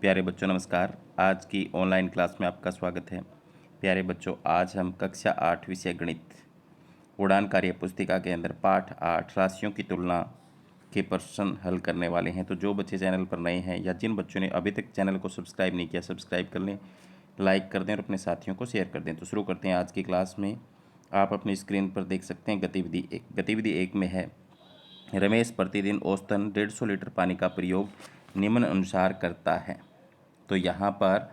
प्यारे बच्चों नमस्कार। आज की ऑनलाइन क्लास में आपका स्वागत है। प्यारे बच्चों, आज हम कक्षा 8 विषय गणित उड़ान कार्य पुस्तिका के अंदर पाठ 8 राशियों की तुलना के प्रश्न हल करने वाले हैं। तो जो बच्चे चैनल पर नए हैं या जिन बच्चों ने अभी तक चैनल को सब्सक्राइब नहीं किया, सब्सक्राइब कर लें, लाइक कर दें और अपने साथियों को शेयर कर दें। तो शुरू करते हैं आज की क्लास में। आप अपनी स्क्रीन पर देख सकते हैं गतिविधि एक में है, रमेश प्रतिदिन औसतन 150 लीटर पानी का प्रयोग निम्न अनुसार करता है। तो यहाँ पर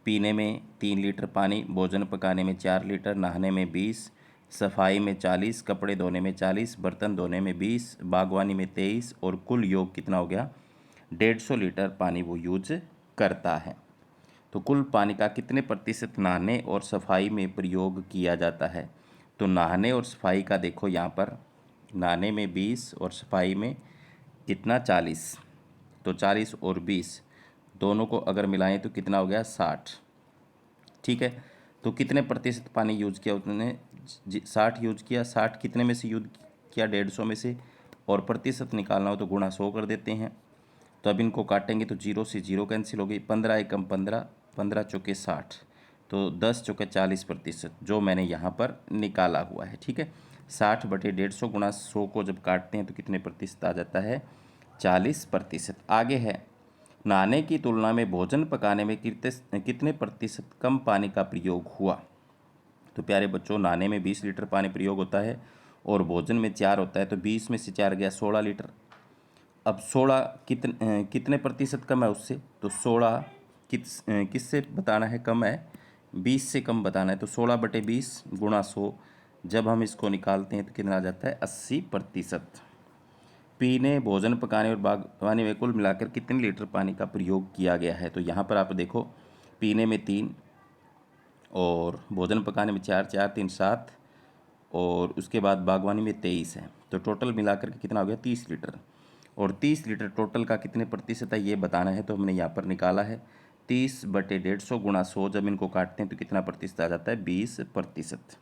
पीने में 3 लीटर पानी, भोजन पकाने में 4 लीटर, नहाने में 20, सफाई में 40, कपड़े धोने में 40, बर्तन धोने में 20, बागवानी में 23 और कुल योग कितना हो गया? 150 लीटर पानी वो यूज करता है। तो कुल पानी का कितने प्रतिशत नहाने और सफाई में प्रयोग किया जाता है? तो नहाने और सफाई का देखो, यहाँ पर नहाने में 20 और सफाई में कितना? 40। तो 40 और 20 दोनों को अगर मिलाएं तो कितना हो गया? 60। ठीक है, तो कितने प्रतिशत पानी यूज किया उन्होंने? 60 यूज किया। 60 कितने में से यूज किया? 150 में से। और प्रतिशत निकालना हो तो गुणा 100 कर देते हैं। तो अब इनको काटेंगे तो 0 से 0 कैंसिल हो गई। 15 एकम 15, 15 चौके 60, तो 10 चौके 40% जो मैंने यहाँ पर निकाला हुआ है। ठीक है, 60/150 गुणा 100 को जब काटते हैं तो कितने प्रतिशत आ जाता है? 40%। आगे है, नहाने की तुलना में भोजन पकाने में कितने प्रतिशत कम पानी का प्रयोग हुआ? तो प्यारे बच्चों, नहाने में 20 लीटर पानी प्रयोग होता है और भोजन में 4 होता है, तो 20 में से 4 गया 16 लीटर। अब 16 कितने प्रतिशत कम है उससे? तो 16 किससे बताना है कम है? 20 से कम बताना है। तो 16/20 गुणा 100 जब हम इसको निकालते हैं तो कितना आ जाता है? 80%। पीने, भोजन पकाने और बागवानी में कुल मिलाकर कितने लीटर पानी का प्रयोग किया गया है? तो यहाँ पर आप देखो, पीने में 3 और भोजन पकाने में 4, 4 3 7 और उसके बाद बागवानी में 23 है। तो टोटल मिलाकर के कितना हो गया? 30 लीटर। और 30 लीटर टोटल का कितने प्रतिशत है ये बताना है, तो हमने यहाँ पर निकाला है 30/150 गुणा 100 जब इनको काटते हैं तो कितना प्रतिशत आ जाता है? 20%।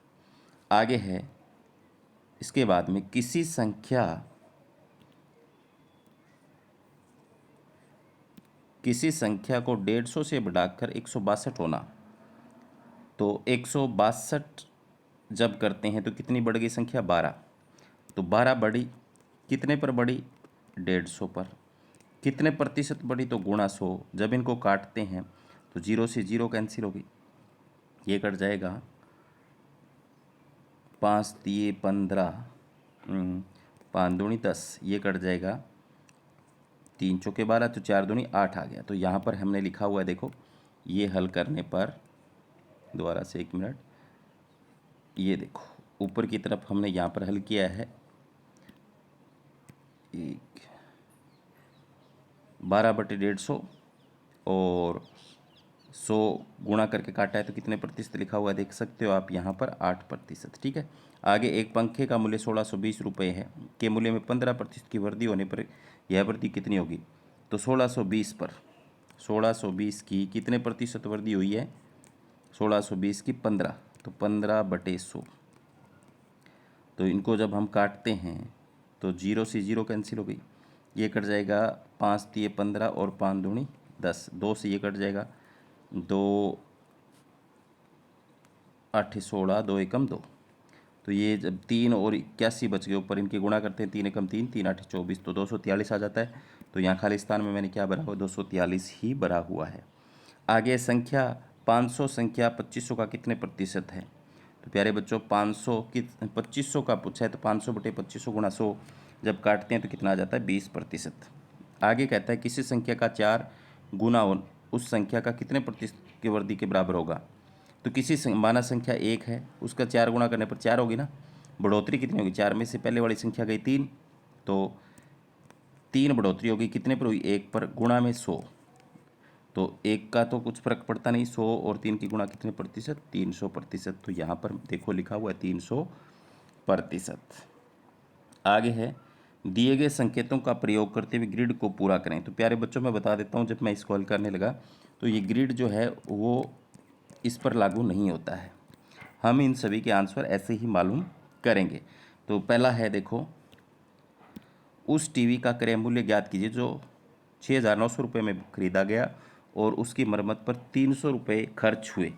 आगे है, इसके बाद में किसी संख्या को 150 से बढ़ाकर 162 होना। तो 162 जब करते हैं तो कितनी बढ़ गई संख्या? 12। तो 12 बढ़ी, कितने पर बढ़ी? 150 पर। कितने प्रतिशत बढ़ी? तो गुणा 100। जब इनको काटते हैं तो 0 से 0 कैंसिल हो गई, ये कट जाएगा। 5 दिए 15, 5 दूनी 10, ये कट जाएगा। 3 चौके 12, तो 4 दूनी 8 आ गया। तो यहाँ पर हमने लिखा हुआ है, देखो, ये हल करने पर, दोबारा से 1 मिनट, ये देखो ऊपर की तरफ हमने यहाँ पर हल किया है। 12/150 और 100 गुणा करके काटा है तो कितने प्रतिशत लिखा हुआ है देख सकते हो आप यहाँ पर? 8%। ठीक है, आगे एक पंखे का मूल्य 1620 रुपये है, के मूल्य में 15% की वृद्धि होने पर यह वृद्धि कितनी होगी? तो 1620 की कितने प्रतिशत वृद्धि हुई है? 1620 की 15, तो 15/100। तो इनको जब हम काटते हैं तो 0 से 0 कैंसिल हो गई, ये कट जाएगा। 5 दिए 15 और 5 दूनी 10, 2 से ये कट जाएगा। 2 8 16, 2 एकम 2। तो ये जब 3 और 81 बच गए, ऊपर इनके गुणा करते हैं, 3 एकम 3, 3 8 24, तो 243 आ जाता है। तो यहाँ खाली स्थान में मैंने क्या भरा हुआ? 243 ही भरा हुआ है। आगे संख्या 500 संख्या 2500 का कितने प्रतिशत है? तो प्यारे बच्चों, 500 की 2500 का पूछा है, तो 500/2500 गुणा 100 जब काटते हैं तो कितना आ जाता है? 20%। आगे कहता है किसी संख्या का 4 गुना उस संख्या का कितने प्रतिशत की वृद्धि के बराबर होगा? तो माना संख्या 1 है, उसका 4 गुना करने पर 4 होगी ना, बढ़ोतरी कितनी होगी? 4 में से पहले वाली संख्या गई 3, तो 3 बढ़ोतरी होगी, कितने पर हुई? 1 पर, गुणा में 100। तो 1 का तो कुछ फर्क पड़ता नहीं, 100 और 3 की गुणा कितने प्रतिशत? 300%। तो यहाँ पर देखो लिखा हुआ है 300%। आगे है, दिए गए संकेतों का प्रयोग करते हुए ग्रिड को पूरा करें। तो प्यारे बच्चों, मैं बता देता हूँ, जब मैं इसको हल करने लगा तो ये ग्रिड जो है वो इस पर लागू नहीं होता है। हम इन सभी के आंसर ऐसे ही मालूम करेंगे। तो पहला है, देखो, उस टीवी का क्रय मूल्य ज्ञात कीजिए जो 6,900 रुपये में खरीदा गया और उसकी मरम्मत पर 300 रुपये खर्च हुए।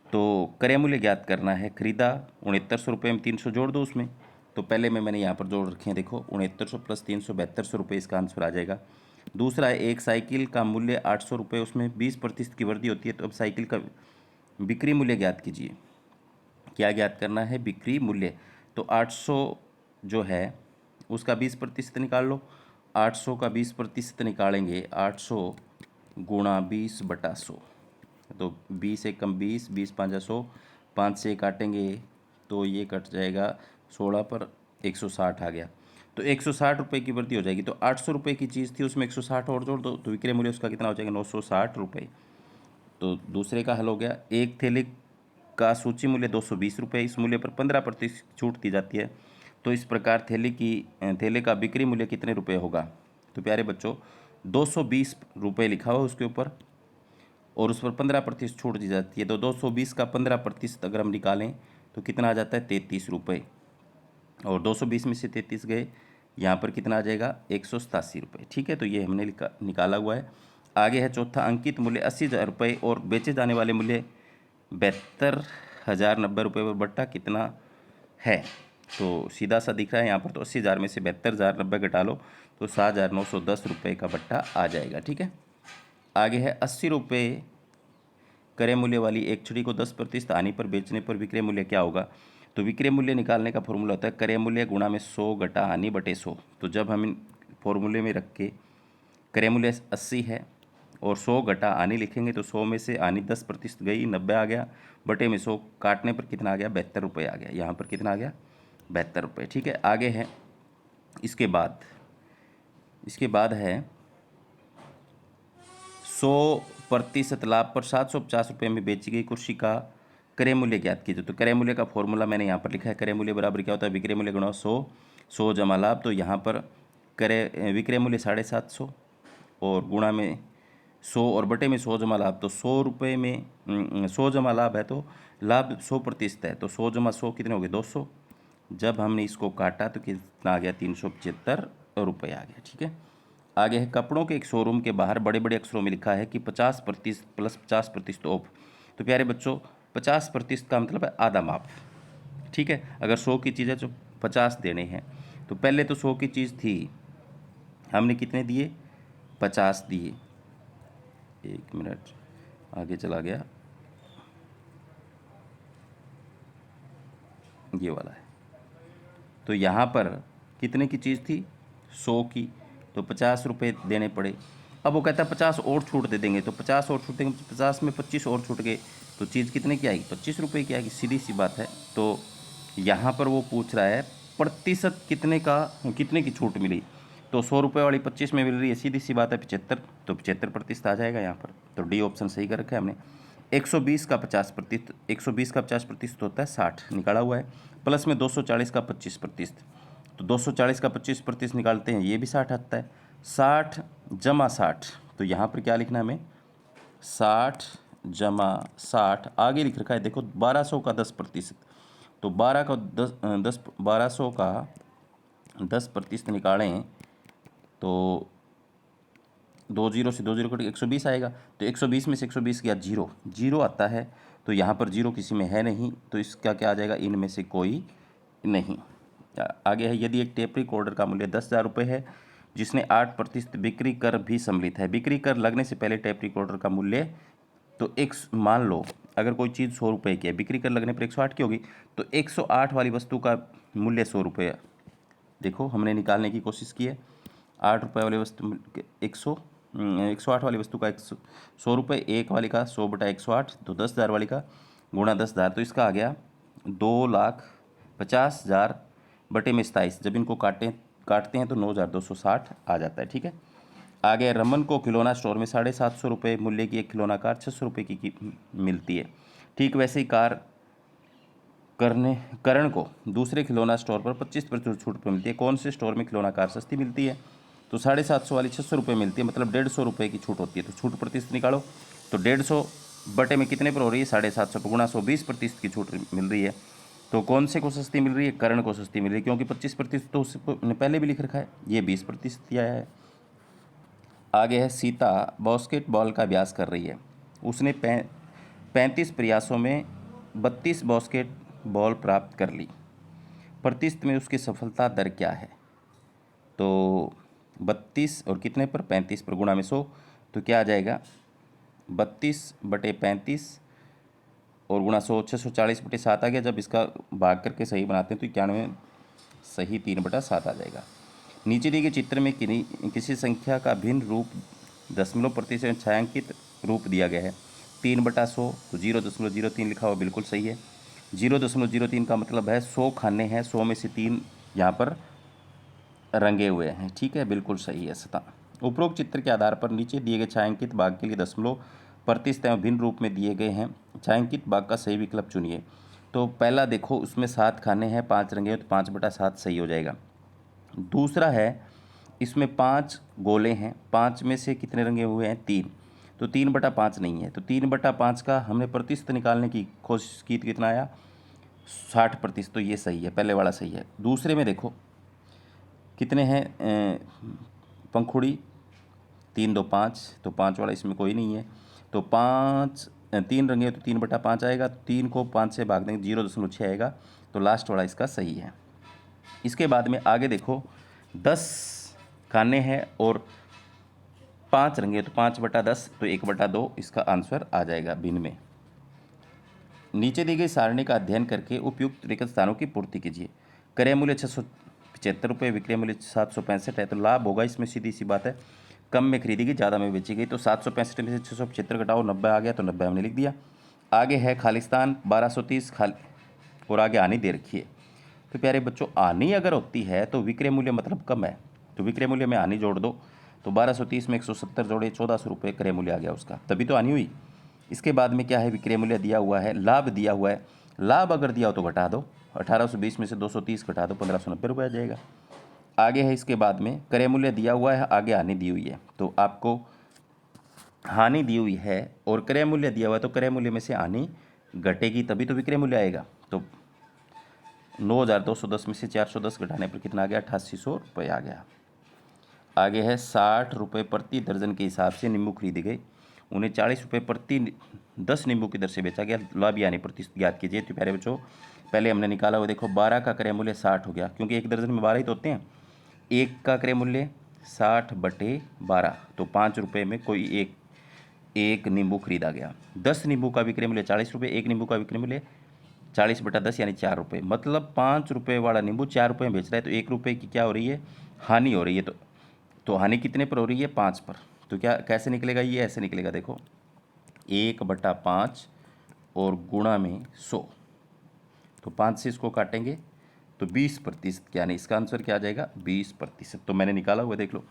तो क्रय मूल्य ज्ञात करना है। खरीदा 6900 रुपये में 300 जोड़ दो उसमें। तो पहले में मैंने यहाँ पर जोड़ रखे हैं, देखो 6900 प्लस 300 7200 रुपये इसका आंसर आ जाएगा। दूसरा है एक साइकिल का मूल्य 800 रुपये, उसमें 20% की वृद्धि होती है। तो अब साइकिल का बिक्री मूल्य ज्ञात कीजिए। क्या ज्ञात करना है? बिक्री मूल्य। तो 800 जो है उसका 20% निकाल लो। 800 का 20% निकालेंगे, 800 गुणा 20/100। तो 20 एकम 20, 20 पाँचा 100, 5 से काटेंगे तो ये कट जाएगा 16 पर 160 आ गया। तो 160 रुपये की वृद्धि हो जाएगी। तो 800 रुपये की चीज़ थी, उसमें 160 और जोड़ दो तो विक्रय मूल्य उसका कितना हो जाएगा? 960 रुपये। तो दूसरे का हल हो गया। एक थैले का सूची मूल्य 220 रुपये, इस मूल्य पर 15% छूट दी जाती है। तो इस प्रकार थैले का बिक्री मूल्य कितने रुपये होगा? तो प्यारे बच्चों 220 रुपये लिखा हुआ उसके ऊपर और उस पर 15% छूट दी जाती है। तो 220 का 15% अगर हम निकालें तो कितना आ जाता है? 33 रुपये। और 220 में से 33 गए, यहाँ पर कितना आ जाएगा? 187 रुपये। ठीक है, तो ये हमने निकाला हुआ है। आगे है चौथा, अंकित मूल्य 80,000 रुपये और बेचे जाने वाले मूल्य 72,090 रुपये पर बट्टा कितना है? तो सीधा सा दिख रहा है यहाँ पर। तो 80,000 में से 72,090 घटा लो तो 7,910 रुपये का बट्टा आ जाएगा। ठीक है, आगे है 80 रुपये क्रय मूल्य वाली एक छड़ी को 10% हानि पर बेचने पर विक्रय मूल्य क्या होगा? तो विक्रय मूल्य निकालने का फॉर्मूला होता है क्रय मूल्य गुणा में 100 घटा हानि बटे 100। तो जब हम इन फॉर्मूले में रख के क्रय मूल्य 80 है और 100 घटा हानि लिखेंगे तो 100 में से हानि 10% गई, 90 आ गया, बटे में 100 काटने पर कितना आ गया? 72 रुपये आ गया। यहाँ पर कितना आ गया? 72 रुपये। ठीक है, आगे है इसके बाद है 100% लाभ पर 750 रुपये में बेची गई कुर्सी का क्रय मूल्य ज्ञात कीजिए। तो क्रय मूल्य का फॉर्मूला मैंने यहाँ पर लिखा है। क्रय मूल्य बराबर क्या होता है? विक्रय मूल्य गुणा 100, 100 जमा लाभ। तो यहाँ पर विक्रय मूल्य 750 और गुणा में 100 और बटे में 100 जमा लाभ। तो 100 रुपये में 100 जमा लाभ है तो लाभ 100% है। तो 100 जमा 100 कितने हो गए? 200। जब हमने इसको काटा तो कितना आ गया? 375 रुपये आ गया। ठीक है, आगे है कपड़ों के एक शोरूम के बाहर बड़े बड़े अक्षरों में लिखा है कि 50% प्लस 50% ऑफ। तो प्यारे बच्चों 50% का मतलब है आधा माप। ठीक है, अगर 100 की चीज़ है तो 50 देने हैं। तो पहले तो 100 की चीज़ थी, हमने कितने दिए? 50 दिए। एक मिनट आगे चला गया, ये वाला है। तो यहाँ पर कितने की चीज़ थी? 100 की। तो 50 रुपये देने पड़े। अब वो कहता है 50 और छूट दे देंगे। तो 50 और छूट देंगे, 50 में 25 और छूट गए तो चीज़ कितने की आएगी? 25 रुपये की आएगी। सीधी सी बात है। तो यहाँ पर वो पूछ रहा है प्रतिशत कितने की छूट मिली। तो 100 रुपये वाली 25 में मिल रही है, सीधी सी बात है 75। तो 75% आ जाएगा यहाँ पर। तो डी ऑप्शन सही कर रखा है हमने। 120 का 50%, 120 का 50% होता है 60, निकाला हुआ है। प्लस में 240 का 25%, तो 240 का 25% निकालते हैं, ये भी 60 आता है। 60 जमा 60, तो यहाँ पर क्या लिखना है हमें? 60 जमा 60। आगे लिख रखा है देखो 1200 का 10%। तो 1200 का 10% निकालें तो 20 से 20 कट 120 आएगा। तो 120 में से 120 गया जीरो आता है। तो यहाँ पर जीरो किसी में है नहीं, तो इसका क्या आ जाएगा? इनमें से कोई नहीं। आगे है यदि एक टेप रिकॉर्डर का मूल्य 10,000 रुपये है जिसने 8% बिक्री कर भी सम्मिलित है। बिक्री कर लगने से पहले टेप रिकॉर्डर का मूल्य तो मान लो अगर कोई चीज़ 100 रुपये की है, बिक्री कर लगने पर 108 की होगी, तो 108 वाली वस्तु का मूल्य 100 रुपये। देखो हमने निकालने की कोशिश की है। 8 रुपये वाली वस्तु 108 वाली वस्तु का 100 रुपये, एक वाली का 100/108, तो 10,000 वाली का गुणा 10,000। तो इसका आ गया 2,50,000 बटे में 27। जब इनको काटते हैं तो 9,260 आ जाता है। ठीक है, आगे रमन को खिलौना स्टोर में 750 रुपये मूल्य की एक खिलौना कार 600 रुपये की मिलती है। ठीक वैसे ही करण को दूसरे खिलौना स्टोर पर 25% छूट पर मिलती है। कौन से स्टोर में खिलौना कार सस्ती मिलती है? तो 750 वाली 600 रुपये मिलती है, मतलब 150 रुपये की छूट होती है। तो छूट प्रतिशत निकालो। तो 150 बटे में कितने पर हो रही है? 750 पर गुणा 100, 20% की छूट मिल रही है। तो कौन से को सस्ती मिल रही है? करण को सस्ती मिल रही है, क्योंकि 25% तो उसने पहले भी लिख रखा है, ये 20% ही आया है। आगे है सीता बास्केटबॉल का अभ्यास कर रही है। उसने 35 प्रयासों में 32 बास्केटबॉल प्राप्त कर ली। प्रतिशत में उसकी सफलता दर क्या है? तो 32 और कितने पर 35 पर गुणा में 100, तो क्या आ जाएगा 32/35 और गुणा 100 640/7 आ गया। जब इसका भाग करके सही बनाते हैं तो 91 सही 3/7 आ जाएगा। नीचे दिए गए चित्र में किसी संख्या का भिन्न रूप दशमलव प्रतिशत छायांकित रूप दिया गया है। 3/100 तो 0.03 लिखा हुआ बिल्कुल सही है। 0.03 का मतलब है 100 खाने हैं, 100 में से 3 यहाँ पर रंगे हुए हैं। ठीक है, बिल्कुल सही है सता। उपरोक्त चित्र के आधार पर नीचे दिए गए छायांकित भाग के लिए दशमलव प्रतिशत एवं भिन्न रूप में दिए गए हैं। छायांकित भाग का सही विकल्प चुनिए। तो पहला देखो, उसमें 7 खाने हैं, 5 रंगे तो 5/7 सही हो जाएगा। दूसरा है इसमें 5 गोले हैं, 5 में से कितने रंगे हुए हैं 3, तो 3/5 नहीं है। तो 3/5 का हमने प्रतिशत निकालने की कोशिश की तो कितना आया 60%, तो ये सही है, पहले वाला सही है। दूसरे में देखो कितने हैं पंखुड़ी 3 2 5, तो 5 वाला इसमें कोई नहीं है। तो 3 रंगे तो 3/5 आएगा। 3 को 5 से भाग देंगे 0.6 आएगा, तो लास्ट वाला इसका सही है। इसके बाद में आगे देखो 10 खाने हैं और 5 रंगे तो 5/10, तो 1/2 इसका आंसर आ जाएगा भिन्न में। नीचे दी गई सारणी का अध्ययन करके उपयुक्त रिक्त स्थानों की पूर्ति कीजिए। क्रय मूल्य 675 रुपये, विक्रय मूल्य 765 है, तो लाभ होगा इसमें सीधी सी बात है, कम में खरीदी गई ज़्यादा में बेची गई। तो 765 में से 675 घटाओ 90 आ गया, तो 90 हमने लिख दिया। आगे है खालिस्तान 1230 और आगे हानि दे रखी है। तो प्यारे बच्चों, हानि अगर होती है तो विक्रय मूल्य मतलब कम है, तो विक्रय मूल्य में हानि जोड़ दो। तो 1230 में 170 जोड़े 1400 रुपये क्रय मूल्य आ गया उसका, तभी तो हानि हुई। इसके बाद में क्या है, विक्रय मूल्य दिया हुआ है, लाभ दिया हुआ है। लाभ अगर दिया हो तो घटा दो, 1820 में से 230 घटा दो 1590 रुपये आ जाएगा। आगे है इसके बाद में क्रय मूल्य दिया हुआ है, आगे हानि दी हुई है। तो आपको हानि दी हुई है और क्रय मूल्य दिया हुआ है, तो क्रय मूल्य में से हानि घटेगी तभी तो विक्रय मूल्य आएगा। तो 9210 में से 410 घटाने पर कितना आ गया 8800 रुपये आ गया। आगे है 60 रुपये प्रति दर्जन के हिसाब से नींबू खरीदे गए, उन्हें 40 रुपये प्रति 10 नींबू की दर से बेचा गया। लाभ यानी प्रतिशत ज्ञात कीजिए। तो प्यारे बच्चों, पहले हमने निकाला हुआ देखो 12 का क्रय मूल्य 60 हो गया, क्योंकि एक दर्जन में 12 ही तो होते हैं। एक का क्रय मूल्य 60/12, तो 5 रुपये में कोई एक नींबू खरीदा गया। 10 नींबू का विक्रय मूल्य 40 रुपये, एक नींबू का विक्रय मूल्य 40/10 यानी 4 रुपये, मतलब 5 रुपये वाला नींबू 4 रुपये में बेच रहा है, तो 1 रुपये की क्या हो रही है हानि हो रही है। तो हानि कितने पर हो रही है 5 पर। तो क्या कैसे निकलेगा, ये ऐसे निकलेगा देखो 1/5 और गुणा में 100, तो 5 से इसको काटेंगे तो 20%, यानी इसका आंसर क्या आ जाएगा 20%। तो मैंने निकाला हुआ देख लो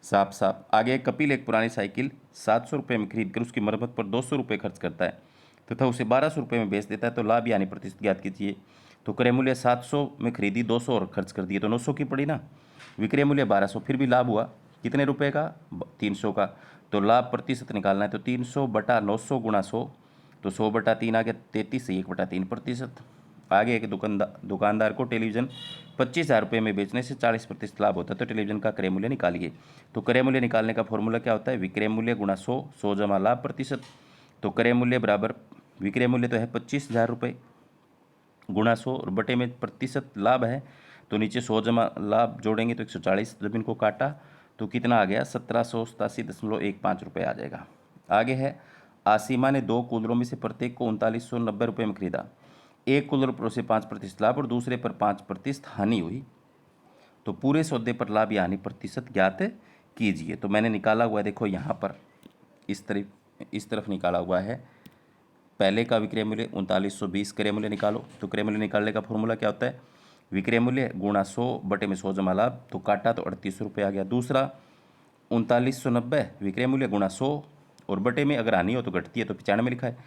साफ साफ। आगे कपिल एक पुरानी साइकिल 700 रुपये में खरीद कर उसकी मरम्मत पर 200 रुपये खर्च करता है तथा उसे 1200 रुपये में बेच देता है, तो लाभ यानी प्रतिशत ज्ञात कीजिए। तो क्रय मूल्य 700 में खरीदी, 200 और खर्च कर दिए, तो 900 की पड़ी ना। विक्रय मूल्य 1200, फिर भी लाभ हुआ कितने रुपए का 300 का। तो लाभ प्रतिशत निकालना है, तो 300/900 गुणा 100, तो 100/3 आ गया 33 से 1/3%। आगे एक दुकानदार को टेलीविज़न 25,000 रुपये में बेचने से 40% लाभ होता है, तो टेलीविज़न का क्रय मूल्य निकालिए। तो क्रय मूल्य निकालने का फॉर्मूला क्या होता है, विक्रय मूल्य गुणा 100, 100 जमा लाभ प्रतिशत। तो क्रय मूल्य बराबर विक्रय मूल्य तो है 25,000 रुपये गुणा 100 और बटे में प्रतिशत लाभ है, तो नीचे 100 जमा लाभ जोड़ेंगे तो 140। जब इनको काटा तो कितना आ गया 1787.15 रुपये आ जाएगा। आगे है आसीमा ने 2 कूलरों में से प्रत्येक को 3990 रुपये में खरीदा। एक कूलर पर उसे 5% लाभ और दूसरे पर 5% हानि हुई, तो पूरे सौदे पर लाभ या हानि प्रतिशत ज्ञात कीजिए। तो मैंने निकाला हुआ है देखो यहाँ पर इस तरफ निकाला हुआ है। पहले का विक्रय मूल्य 3920 क्रय मूल्य निकालो। तो क्रय मूल्य निकालने का फॉर्मूला क्या होता है, विक्रय मूल्य गुणा 100 बटे में 100 जमा लाभ, तो काटा तो 3800 रुपये आ गया। दूसरा 3990 विक्रय मूल्य गुणा 100 और बटे में अगर हानि हो तो घटती है, तो 95 लिखा है।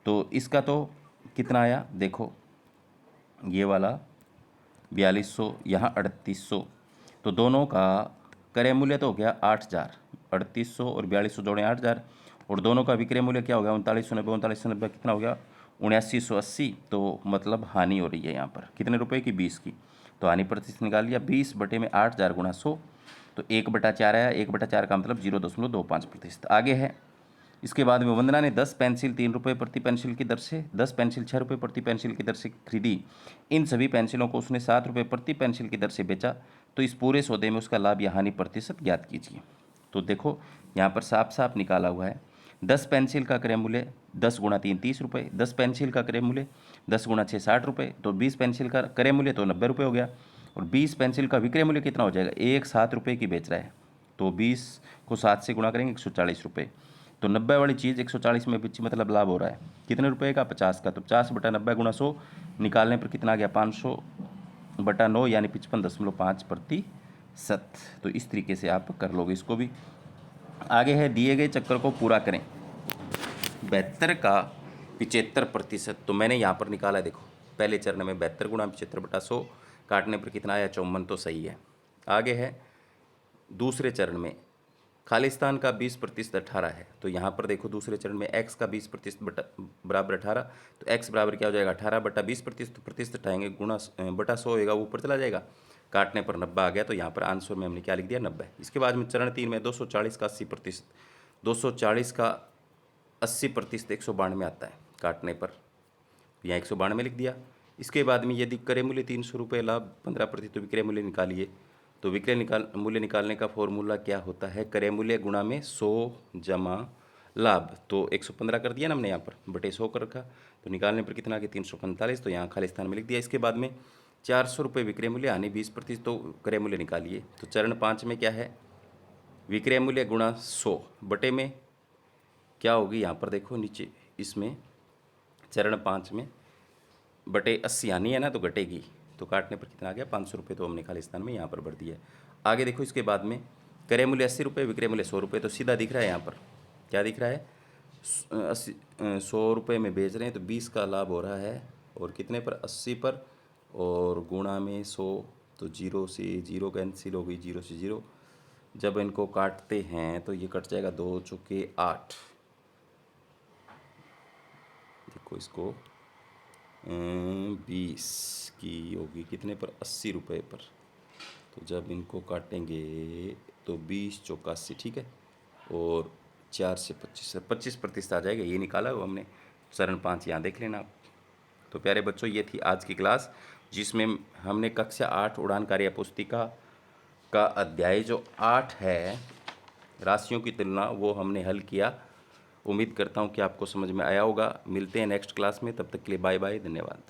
तो इसका तो कितना आया देखो, ये वाला 4200, यहाँ 3800, तो दोनों का क्रय मूल्य तो हो गया 8000। 3800 और 4200 जोड़ें 8000, और दोनों का विक्रय मूल्य क्या हो गया 3990 कितना हो गया 7980। तो मतलब हानि हो रही है यहाँ पर कितने रुपए की 20 की। तो हानि प्रतिशत निकाल लिया 20 बटे में 8000 गुणा 100, तो 1/4 आया, 1/4 का मतलब 0.25%। आगे है, इसके बाद में वंदना ने 10 पेंसिल 3 रुपये प्रति पेंसिल की दर से, 10 पेंसिल 6 रुपये प्रति पेंसिल की दर से खरीदी। इन सभी पेंसिलों को उसने 7 रुपये प्रति पेंसिल की दर से बेचा। तो इस पूरे सौदे में उसका लाभ या हानि प्रतिशत ज्ञात कीजिए। तो देखो यहाँ पर साफ साफ निकाला हुआ है, 10 पेंसिल का क्रय मूल्य 10 गुणा 3 30 रुपये, 10 पेंसिल का क्रय मूल्य 10 गुणा 6 60 रुपये, तो 20 पेंसिल का क्रय मूल्य तो 90 रुपये हो गया। और 20 पेंसिल का विक्रय मूल्य कितना हो जाएगा, एक 7 रुपये की बेच रहा है, तो 20 को 7 से गुणा करेंगे 140 रुपये। तो 90 वाली चीज़ 140 में बेची, मतलब लाभ हो रहा है कितने रुपए का, 50 का। तो 50/90 गुणा 100 निकालने पर कितना आ गया, 500/9 यानी 55.5%। तो इस तरीके से आप कर लोगे इसको भी। आगे है, दिए गए चक्कर को पूरा करें। 72 का 75%, तो मैंने यहाँ पर निकाला है, देखो पहले चरण में 72 गुणा 75/100 काटने पर कितना आया, 54, तो सही है। आगे है दूसरे चरण में, खालिस्तान का 20% 18 है, तो यहाँ पर देखो दूसरे चरण में x का 20% बराबर 18, तो x बराबर क्या हो जाएगा, 18/20%, तो प्रतिशत हटाएंगे, गुणा बटा 100 होएगा, वो ऊपर चला जाएगा, काटने पर 90 आ गया। तो यहाँ पर आंसर में हमने क्या लिख दिया, 90। इसके बाद में चरण 3 में 240 का 80%, 240 का 80% 192 आता है, काटने पर यहाँ 192 लिख दिया। इसके बाद में यदि क्रय मूल्य 300 रुपये, लाभ 15%, तो विक्रय मूल्य निकालिए। तो विक्रय मूल्य निकालने का फॉर्मूला क्या होता है, क्रय मूल्य गुणा में 100 जमा लाभ, तो 115 कर दिया ना हमने यहाँ पर, बटे 100 कर रखा, तो निकालने पर कितना आ गया, 345, तो यहाँ खालिस्तान में लिख दिया। इसके बाद में 400 रुपये विक्रय मूल्य यानी 20%, तो क्रय मूल्य निकालिए। तो चरण 5 में क्या है, विक्रय मूल्य गुणा 100 बटे में क्या होगी, यहाँ पर देखो नीचे इसमें चरण 5 में बटे 80 आनी है ना, तो घटेगी, तो काटने पर कितना आ गया, 500 रुपये, तो हमने खालिस्तान में यहाँ पर भर दिया है। आगे देखो इसके बाद में क्रय मूल्य 80 रुपये, विक्रय मूल्य 100 रुपये, तो सीधा दिख रहा है यहाँ पर, क्या दिख रहा है, 100 रुपये में बेच रहे हैं, तो 20 का लाभ हो रहा है, और कितने पर, 80 पर, और गुणा में 100, तो 0 से 0 कैंसिल हो गई, 0 से 0, जब इनको काटते हैं तो ये कट जाएगा, 2 चौके 8, देखो इसको 20 की होगी कितने पर, 80 रुपये पर, तो जब इनको काटेंगे तो 20 चौका 80, ठीक है, और 4 से 25% आ जाएगा, ये निकाला वो हमने। चरण 5 यहाँ देख लेना आप। तो प्यारे बच्चों, ये थी आज की क्लास, जिसमें हमने कक्षा 8 उड़ान कार्य पुस्तिका का अध्याय जो 8 है, राशियों की तुलना, वो हमने हल किया। उम्मीद करता हूँ कि आपको समझ में आया होगा। मिलते हैं नेक्स्ट क्लास में, तब तक के लिए बाय बाय, धन्यवाद।